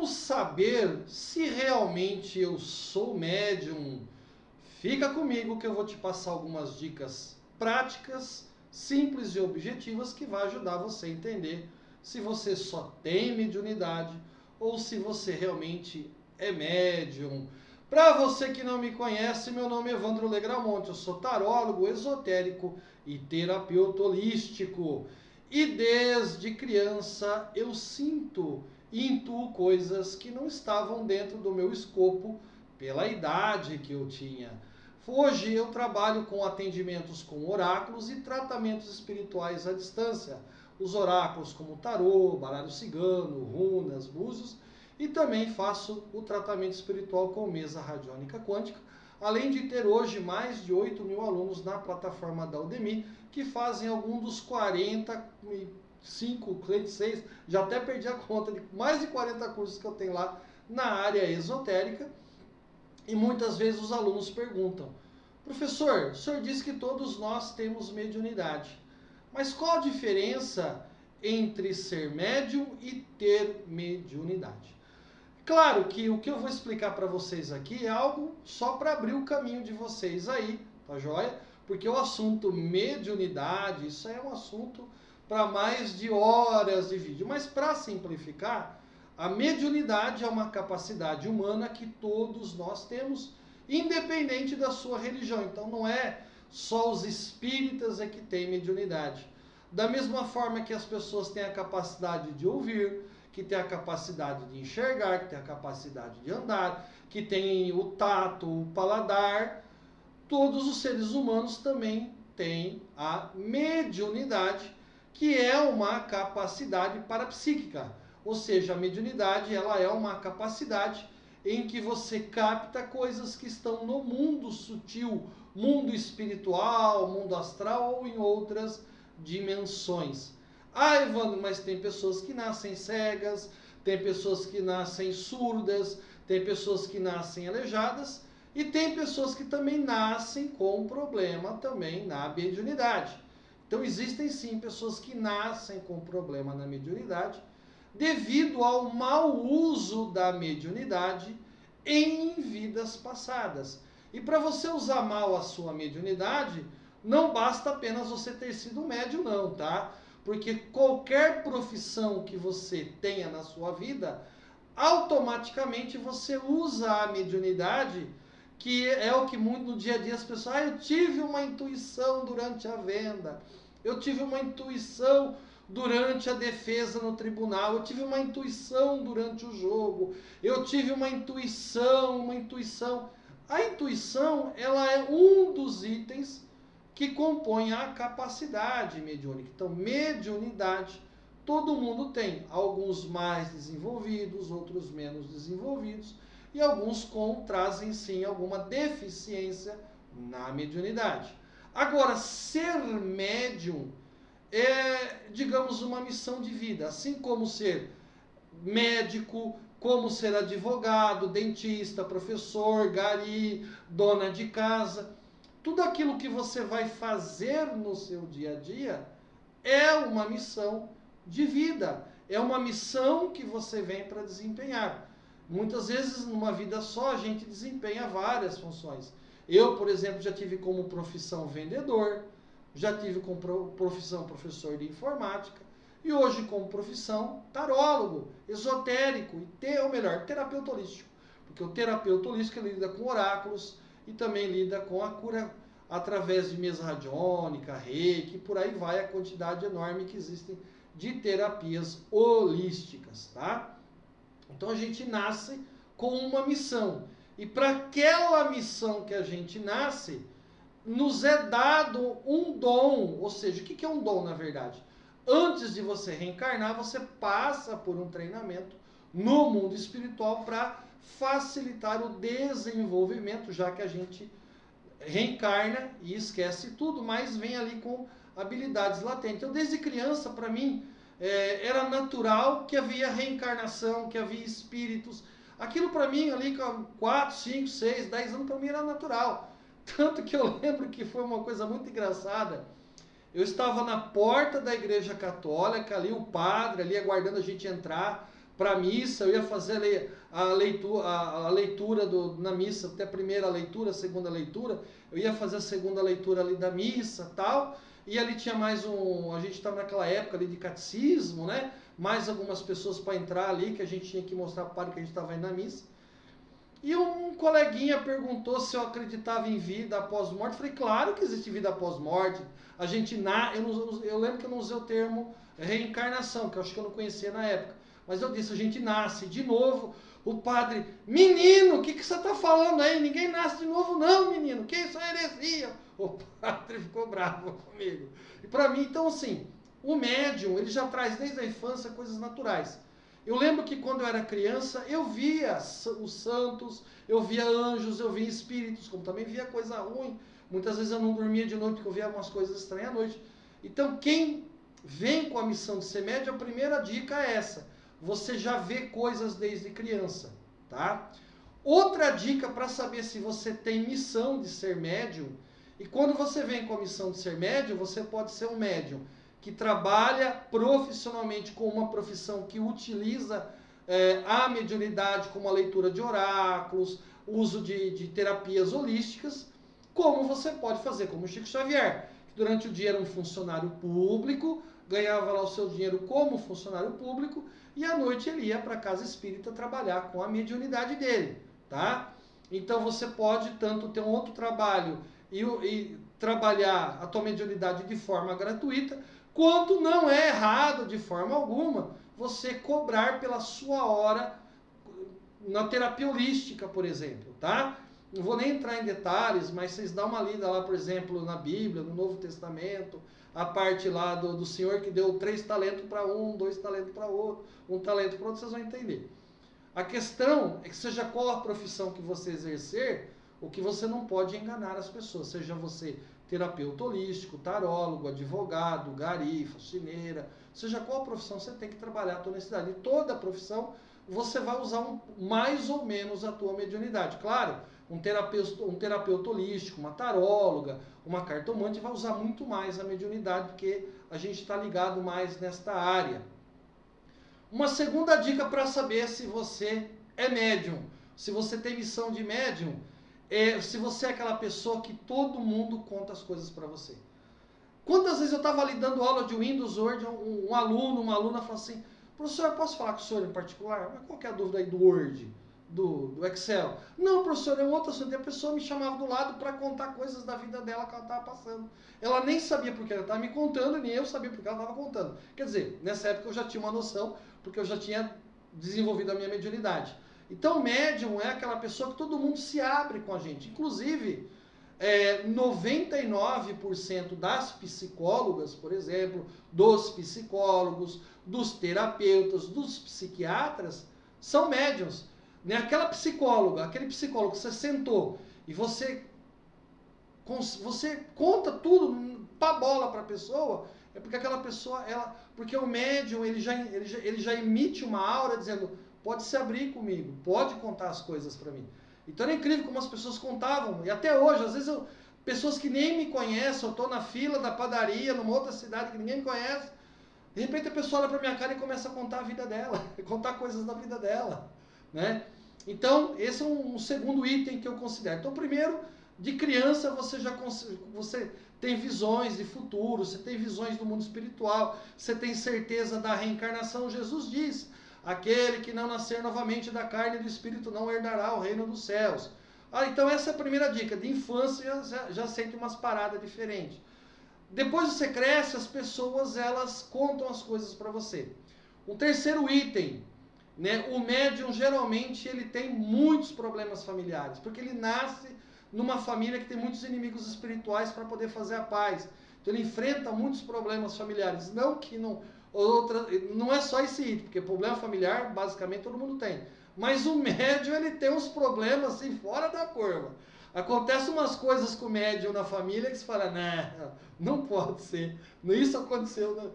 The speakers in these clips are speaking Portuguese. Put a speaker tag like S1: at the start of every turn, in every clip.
S1: Como saber se realmente eu sou médium? Fica comigo que eu vou te passar algumas dicas práticas, simples e objetivas que vai ajudar você a entender se você só tem mediunidade ou se você realmente é médium. Para você que não me conhece, meu nome é Evandro Legramonte, eu sou tarólogo, esotérico e terapeuta holístico. E desde criança eu sinto e intuo coisas que não estavam dentro do meu escopo pela idade que eu tinha. Hoje eu trabalho com atendimentos com oráculos e tratamentos espirituais à distância. Os oráculos como tarô, baralho cigano, runas, búzios, e também faço o tratamento espiritual com mesa radiônica quântica, além de ter hoje mais de 8 mil alunos na plataforma da Udemy, que fazem algum dos 45, 46, já até perdi a conta de mais de 40 cursos que eu tenho lá na área esotérica. E muitas vezes os alunos perguntam: professor, o senhor disse que todos nós temos mediunidade, mas qual a diferença entre ser médium e ter mediunidade? Claro que o que eu vou explicar para vocês aqui é algo só para abrir o caminho de vocês aí, tá joia? Porque o assunto mediunidade, isso é um assunto para mais de horas de vídeo. Mas para simplificar, a mediunidade é uma capacidade humana que todos nós temos, independente da sua religião. Então não é só os espíritas que têm mediunidade. Da mesma forma que as pessoas têm a capacidade de ouvir, que têm a capacidade de enxergar, que têm a capacidade de andar, que têm o tato, o paladar, todos os seres humanos também têm a mediunidade, que é uma capacidade parapsíquica. Ou seja, a mediunidade ela é uma capacidade em que você capta coisas que estão no mundo sutil, mundo espiritual, mundo astral ou em outras dimensões. Ah, Evandro, mas tem pessoas que nascem cegas, tem pessoas que nascem surdas, tem pessoas que nascem aleijadas e tem pessoas que também nascem com problema também na mediunidade. Então existem sim pessoas que nascem com problema na mediunidade devido ao mau uso da mediunidade em vidas passadas. E para você usar mal a sua mediunidade, não basta apenas você ter sido médium não, tá? Porque qualquer profissão que você tenha na sua vida, automaticamente você usa a mediunidade, que é o que muito no dia a dia as pessoas... eu tive uma intuição durante a venda, eu tive uma intuição durante a defesa no tribunal, eu tive uma intuição durante o jogo, eu tive uma intuição. A intuição, ela é um dos itens que compõe a capacidade mediúnica. Então, mediunidade, todo mundo tem. Alguns mais desenvolvidos, outros menos desenvolvidos, e alguns trazem sim alguma deficiência na mediunidade. Agora, ser médium é, digamos, uma missão de vida, assim como ser médico, como ser advogado, dentista, professor, gari, dona de casa. Tudo aquilo que você vai fazer no seu dia a dia é uma missão de vida, é uma missão que você vem para desempenhar. Muitas vezes, numa vida só, a gente desempenha várias funções. Eu, por exemplo, já tive como profissão vendedor, já tive como profissão professor de informática, e hoje como profissão tarólogo, esotérico, ou melhor, terapeuta holístico. Porque o terapeuta holístico lida com oráculos e também lida com a cura através de mesa radiônica, reiki, por aí vai a quantidade enorme que existem de terapias holísticas, tá? Então a gente nasce com uma missão. E para aquela missão que a gente nasce, nos é dado um dom. Ou seja, o que é um dom na verdade? Antes de você reencarnar, você passa por um treinamento no mundo espiritual para facilitar o desenvolvimento, já que a gente reencarna e esquece tudo, mas vem ali com habilidades latentes. Então, desde criança, para mim, era natural que havia reencarnação, que havia espíritos. Aquilo para mim, ali com 4, 5, 6, 10 anos, para mim era natural. Tanto que eu lembro que foi uma coisa muito engraçada. Eu estava na porta da igreja católica, ali o padre, ali aguardando a gente entrar para a missa, eu ia fazer a leitura na missa, até a primeira leitura, a segunda leitura, eu ia fazer a segunda leitura ali da missa tal, e ali tinha mais a gente estava naquela época ali de catecismo, né? Mais algumas pessoas para entrar ali, que a gente tinha que mostrar para o padre que a gente estava indo na missa. E um coleguinha perguntou se eu acreditava em vida após morte. Eu falei, claro que existe vida após morte. A gente eu lembro que eu não usei o termo reencarnação, que eu acho que eu não conhecia na época. Mas eu disse, a gente nasce de novo. O padre, menino, o que você está falando aí? Ninguém nasce de novo não, menino. Que isso é heresia? O padre ficou bravo comigo. E para mim, então assim, o médium, ele já traz desde a infância coisas naturais. Eu lembro que quando eu era criança, eu via os santos, eu via anjos, eu via espíritos, como também via coisa ruim. Muitas vezes eu não dormia de noite porque eu via umas coisas estranhas à noite. Então, quem vem com a missão de ser médium, a primeira dica é essa. Você já vê coisas desde criança, tá? Outra dica para saber se você tem missão de ser médium, e quando você vem com a missão de ser médium, você pode ser um médium que trabalha profissionalmente com uma profissão que utiliza a mediunidade como a leitura de oráculos, uso de terapias holísticas, como você pode fazer como o Chico Xavier, que durante o dia era um funcionário público, ganhava lá o seu dinheiro como funcionário público, e à noite ele ia para a casa espírita trabalhar com a mediunidade dele, tá? Então você pode tanto ter um outro trabalho e trabalhar a tua mediunidade de forma gratuita, quanto não é errado de forma alguma você cobrar pela sua hora na terapia holística, por exemplo, tá? Não vou nem entrar em detalhes, mas vocês dão uma lida lá, por exemplo, na Bíblia, no Novo Testamento, a parte lá do Senhor que deu 3 talentos para um, 2 talentos para outro, 1 talento para outro, vocês vão entender. A questão é que seja qual a profissão que você exercer, o que você não pode enganar as pessoas, seja você terapeuta holístico, tarólogo, advogado, gari, faxineira, seja qual a profissão você tem que trabalhar a tua necessidade. E toda profissão você vai usar mais ou menos a tua mediunidade. Claro, um terapeuta holístico, uma taróloga, uma cartomante vai usar muito mais a mediunidade, porque a gente está ligado mais nesta área. Uma segunda dica para saber se você é médium, se você tem missão de médium, se você é aquela pessoa que todo mundo conta as coisas para você. Quantas vezes eu estava ali dando aula de Windows, Word, uma aluna falou assim, professor, eu posso falar com o senhor em particular? Mas qual que é a dúvida aí do Word, do Excel? Não, professor, é um outro assunto. E a pessoa me chamava do lado para contar coisas da vida dela que ela estava passando. Ela nem sabia porque ela estava me contando, nem eu sabia porque ela estava contando. Quer dizer, nessa época eu já tinha uma noção, porque eu já tinha desenvolvido a minha mediunidade. Então, o médium é aquela pessoa que todo mundo se abre com a gente. Inclusive, 99% das psicólogas, por exemplo, dos psicólogos, dos terapeutas, dos psiquiatras, são médiums. Aquela psicóloga, aquele psicólogo que você sentou e você conta tudo, pá bola para a pessoa, é porque aquela pessoa, porque o médium ele já emite uma aura dizendo, pode se abrir comigo, pode contar as coisas para mim. Então é incrível como as pessoas contavam, e até hoje, às vezes pessoas que nem me conhecem, eu estou na fila da padaria, numa outra cidade que ninguém me conhece, de repente a pessoa olha para minha cara e começa a contar a vida dela, contar coisas da vida dela, né? Então, esse é um segundo item que eu considero. Então, primeiro, de criança você tem visões de futuro, você tem visões do mundo espiritual, você tem certeza da reencarnação. Jesus diz, aquele que não nascer novamente da carne e do espírito não herdará o reino dos céus. Então essa é a primeira dica, de infância já sente umas paradas diferentes. Depois você cresce, as pessoas elas contam as coisas para você. Um terceiro item, né? O médium geralmente ele tem muitos problemas familiares, porque ele nasce numa família que tem muitos inimigos espirituais para poder fazer a paz. Então ele enfrenta muitos problemas familiares. Não é só esse item, porque problema familiar basicamente todo mundo tem. Mas o médium ele tem uns problemas assim fora da curva. Acontece umas coisas com o médium na família que você fala, não pode ser. Isso aconteceu, né?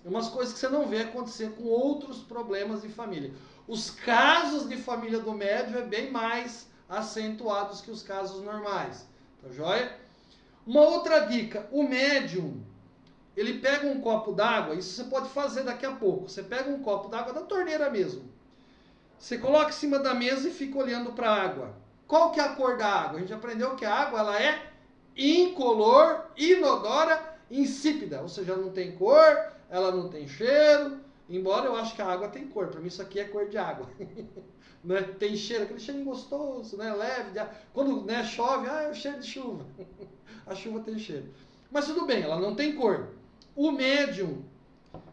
S1: Umas coisas que você não vê acontecer com outros problemas de família. Os casos de família do médium é bem mais acentuados que os casos normais. Tá joia? Uma outra dica, o médium, ele pega um copo d'água, isso você pode fazer daqui a pouco. Você pega um copo d'água da torneira mesmo. Você coloca em cima da mesa e fica olhando para a água. Qual que é a cor da água? A gente aprendeu que a água ela é incolor, inodora, insípida. Ou seja, ela não tem cor, ela não tem cheiro. Embora eu acho que a água tem cor. Para mim isso aqui é cor de água. Né? Tem cheiro, aquele cheirinho gostoso, né? Leve. Quando, né, chove, é o cheiro de chuva. A chuva tem cheiro. Mas tudo bem, ela não tem cor. O médium,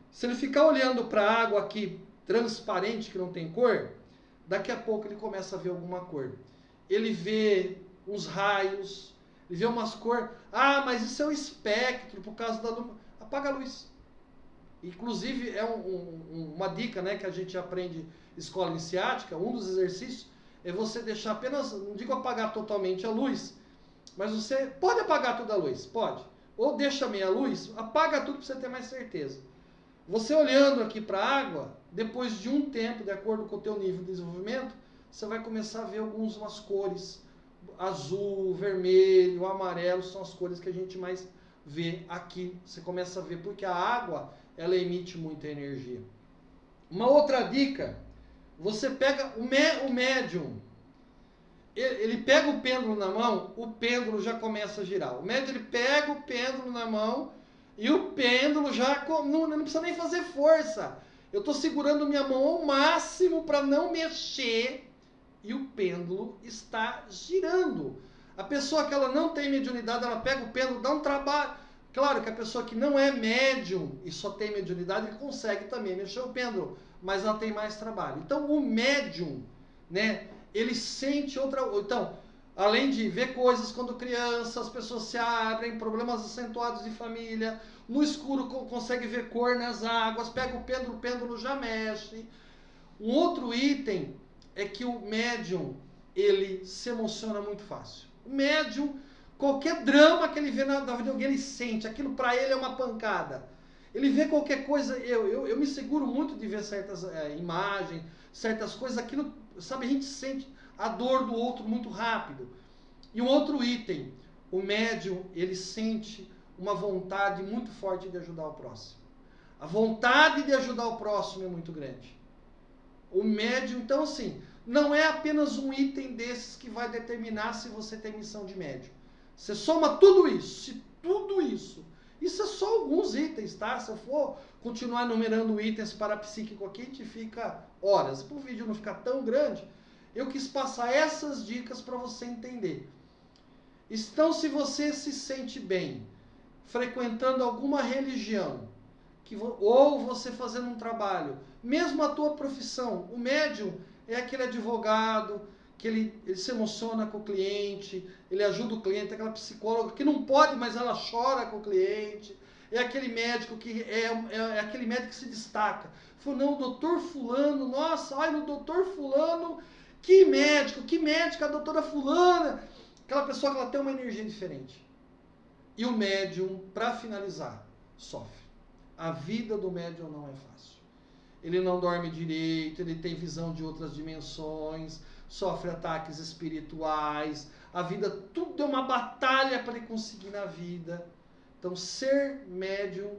S1: se ele ficar olhando para a água aqui transparente, que não tem cor, daqui a pouco ele começa a ver alguma cor. Ele vê uns raios, ele vê umas cores. Ah, mas isso é um espectro por causa da luz. Apaga a luz. Inclusive, é uma dica, né, que a gente aprende escola iniciática, um dos exercícios é você deixar apenas, não digo apagar totalmente a luz, mas você pode apagar toda a luz, pode. Ou deixa meia luz, apaga tudo para você ter mais certeza. Você olhando aqui para a água, depois de um tempo, de acordo com o teu nível de desenvolvimento, você vai começar a ver umas cores, azul, vermelho, amarelo, são as cores que a gente mais vê aqui. Você começa a ver, porque a água, ela emite muita energia. Uma outra dica, você pega o médium, ele pega o pêndulo na mão, o pêndulo já começa a girar. O médium, ele pega o pêndulo na mão e o pêndulo já não precisa nem fazer força. Eu estou segurando minha mão ao máximo para não mexer e o pêndulo está girando. A pessoa que ela não tem mediunidade, ela pega o pêndulo, dá um trabalho. Claro que a pessoa que não é médium e só tem mediunidade, ele consegue também mexer o pêndulo, mas ela tem mais trabalho. Então o médium, né, ele sente outra... Então, além de ver coisas quando criança, as pessoas se abrem, problemas acentuados de família, no escuro consegue ver cor nas águas, pega o pêndulo já mexe. Um outro item é que o médium, ele se emociona muito fácil. O médium, qualquer drama que ele vê na vida de alguém, ele sente. Aquilo para ele é uma pancada. Ele vê qualquer coisa, eu me seguro muito de ver certas imagens, certas coisas, aquilo, sabe, a gente sente a dor do outro muito rápido. E um outro item, o médium, ele sente uma vontade muito forte de ajudar o próximo. A vontade de ajudar o próximo é muito grande. O médium, então assim, não é apenas um item desses que vai determinar se você tem missão de médium. Você soma tudo isso, isso é só alguns itens, tá? Se eu for continuar numerando itens parapsíquicos aqui, a gente fica horas. Para o vídeo não ficar tão grande, eu quis passar essas dicas para você entender. Então, se você se sente bem frequentando alguma religião, ou você fazendo um trabalho, mesmo a tua profissão, o médium é aquele advogado que ele se emociona com o cliente, ele ajuda o cliente, é aquela psicóloga que não pode, mas ela chora com o cliente, é aquele médico que é aquele médico que se destaca. Falou, não, o doutor fulano, nossa, olha no doutor fulano, que médica, a doutora fulana, aquela pessoa que ela tem uma energia diferente. E o médium, para finalizar, sofre. A vida do médium não é fácil. Ele não dorme direito, ele tem visão de outras dimensões, sofre ataques espirituais, a vida, tudo é uma batalha para ele conseguir na vida. Então, ser médium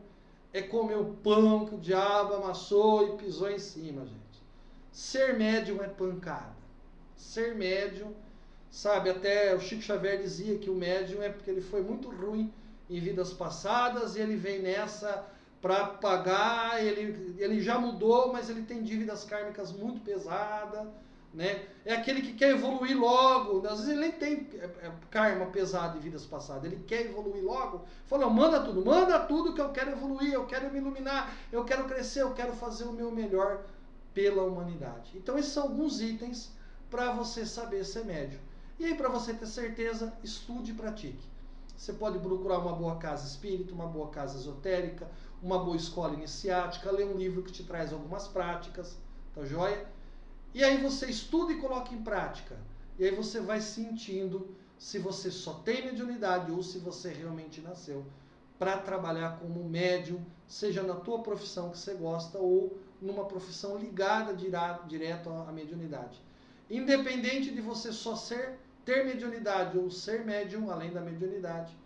S1: é comer o pão que o diabo amassou e pisou em cima, gente. Ser médium é pancada. Ser médium, sabe, até o Chico Xavier dizia que o médium é porque ele foi muito ruim em vidas passadas e ele vem nessa para pagar, ele já mudou, mas ele tem dívidas kármicas muito pesadas, né? É aquele que quer evoluir logo, às vezes ele nem tem karma pesado de vidas passadas, ele quer evoluir logo, fala, manda tudo que eu quero evoluir, eu quero me iluminar, eu quero crescer, eu quero fazer o meu melhor pela humanidade. Então esses são alguns itens para você saber ser médium. E aí, para você ter certeza, estude e pratique. Você pode procurar uma boa casa espírita, uma boa casa esotérica, uma boa escola iniciática, ler um livro que te traz algumas práticas, tá joia? E aí você estuda e coloca em prática. E aí você vai sentindo se você só tem mediunidade ou se você realmente nasceu para trabalhar como médium, seja na tua profissão que você gosta ou numa profissão ligada direto à mediunidade. Independente de você só ter mediunidade ou ser médium, além da mediunidade,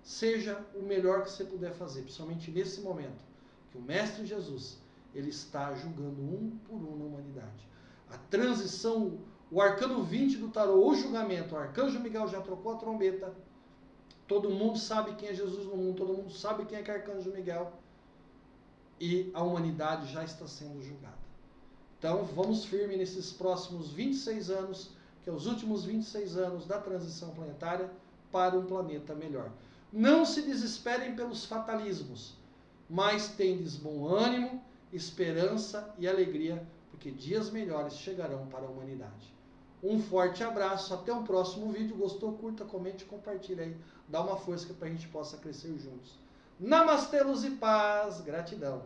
S1: seja o melhor que você puder fazer, principalmente nesse momento, que o Mestre Jesus, ele está julgando um por um na humanidade. A transição, o arcano 20 do tarô, o julgamento, o arcanjo Miguel já trocou a trombeta. Todo mundo sabe quem é Jesus no mundo, todo mundo sabe quem é que é arcanjo Miguel. E a humanidade já está sendo julgada. Então, vamos firme nesses próximos 26 anos, que é os últimos 26 anos da transição planetária, para um planeta melhor. Não se desesperem pelos fatalismos, mas tendes bom ânimo, esperança e alegria, porque dias melhores chegarão para a humanidade. Um forte abraço, até um próximo vídeo. Gostou? Curta, comente, compartilha aí. Dá uma força para a gente possa crescer juntos. Namastê, luz e paz. Gratidão.